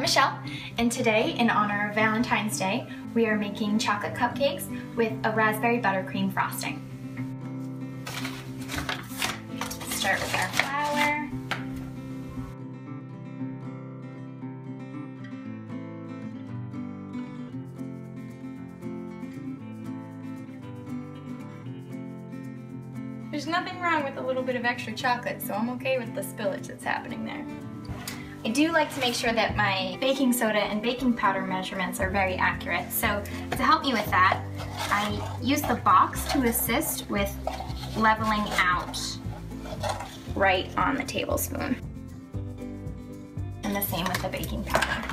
Michelle, and today, in honor of Valentine's Day, we are making chocolate cupcakes with a raspberry buttercream frosting. Start with our flour. There's nothing wrong with a little bit of extra chocolate, so I'm okay with the spillage that's happening there. I do like to make sure that my baking soda and baking powder measurements are very accurate. So to help me with that, I use the box to assist with leveling out right on the tablespoon. And the same with the baking powder.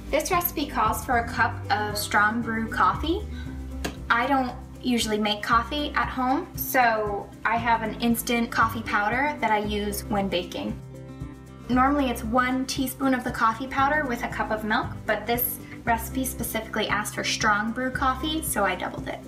This recipe calls for a cup of strong brew coffee. I don't usually make coffee at home, so I have an instant coffee powder that I use when baking. Normally it's 1 teaspoon of the coffee powder with a cup of milk, but this recipe specifically asked for strong brew coffee, so I doubled it.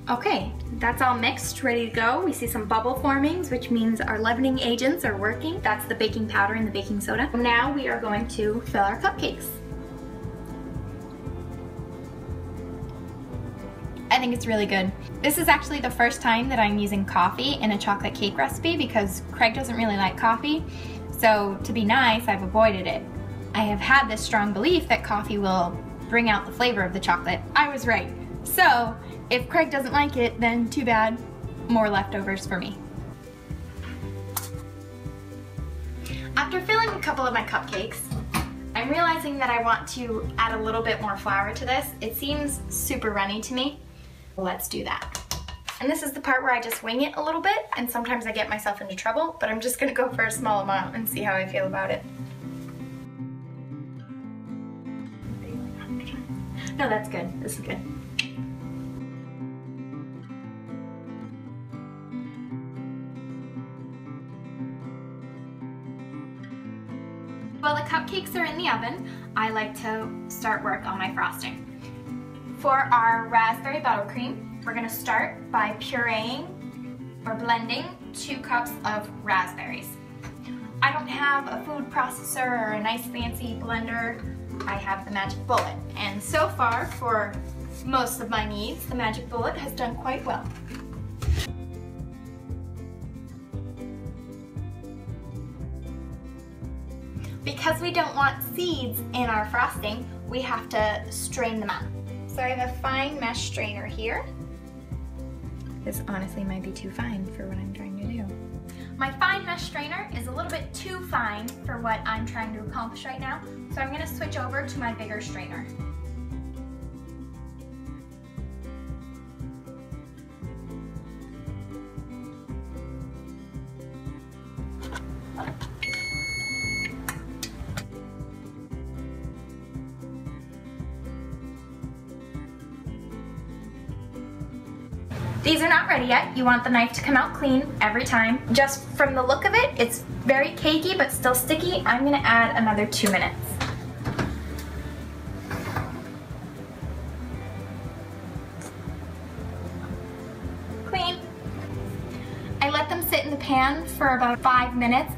Okay, that's all mixed, ready to go. We see some bubble formings, which means our leavening agents are working. That's the baking powder and the baking soda. Now we are going to fill our cupcakes. I think it's really good. This is actually the first time that I'm using coffee in a chocolate cake recipe because Craig doesn't really like coffee. So to be nice, I've avoided it. I have had this strong belief that coffee will bring out the flavor of the chocolate. I was right. So if Craig doesn't like it, then too bad, more leftovers for me. After filling a couple of my cupcakes, I'm realizing that I want to add a little bit more flour to this. It seems super runny to me. Let's do that. And this is the part where I just wing it a little bit, and sometimes I get myself into trouble, but I'm just gonna go for a small amount and see how I feel about it. No, that's good. This is good. While the cupcakes are in the oven, I like to start work on my frosting. For our raspberry buttercream, we're gonna start by pureeing or blending 2 cups of raspberries. I don't have a food processor or a nice fancy blender. I have the Magic Bullet, and so far, for most of my needs, the Magic Bullet has done quite well. Because we don't want seeds in our frosting, we have to strain them out. So I have a fine mesh strainer here. This honestly might be too fine for what I'm trying to do. My fine mesh strainer is a little bit too fine for what I'm trying to accomplish right now, so I'm gonna switch over to my bigger strainer. These are not ready yet. You want the knife to come out clean every time. Just from the look of it, it's very cakey but still sticky. I'm gonna add another 2 minutes. Clean. I let them sit in the pan for about 5 minutes,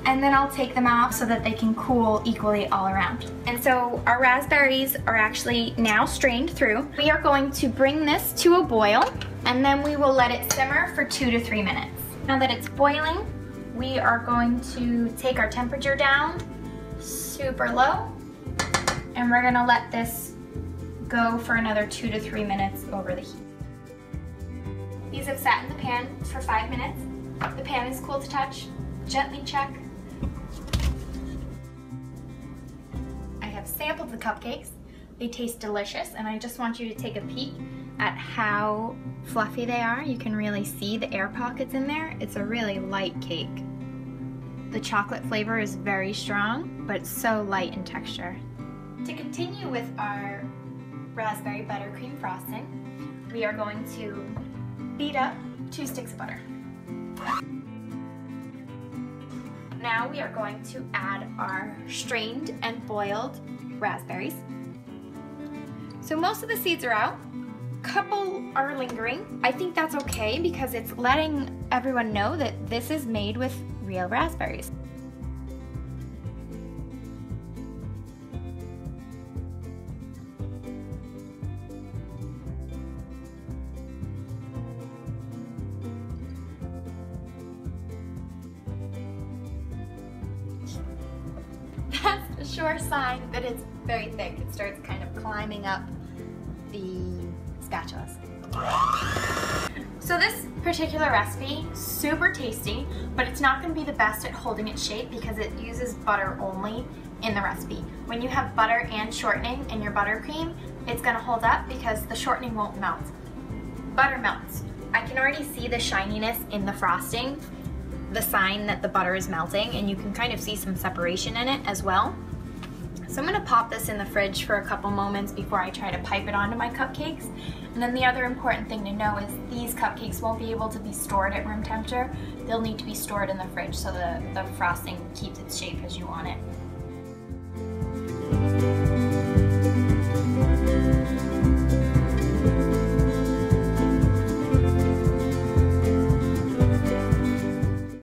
and then I'll take them off so that they can cool equally all around. And so our raspberries are actually now strained through. We are going to bring this to a boil, and then we will let it simmer for 2 to 3 minutes. Now that it's boiling, we are going to take our temperature down super low, and we're gonna let this go for another 2 to 3 minutes over the heat. These have sat in the pan for 5 minutes. The pan is cool to touch. Gently check. I have sampled the cupcakes. They taste delicious, and I just want you to take a peek at how fluffy they are. You can really see the air pockets in there. It's a really light cake. The chocolate flavor is very strong, but it's so light in texture. To continue with our raspberry buttercream frosting, we are going to beat up 2 sticks of butter. Now we are going to add our strained and boiled raspberries. So most of the seeds are out. Couple are lingering. I think that's okay because it's letting everyone know that this is made with real raspberries. That's a sure sign that it's very thick. It starts kind of climbing up the spatulas. So this particular recipe, super tasty, but it's not going to be the best at holding its shape because it uses butter only in the recipe. When you have butter and shortening in your buttercream, it's going to hold up because the shortening won't melt. Butter melts. I can already see the shininess in the frosting, the sign that the butter is melting, and you can kind of see some separation in it as well. So I'm going to pop this in the fridge for a couple moments before I try to pipe it onto my cupcakes. And then the other important thing to know is these cupcakes won't be able to be stored at room temperature. They'll need to be stored in the fridge so the frosting keeps its shape as you want it.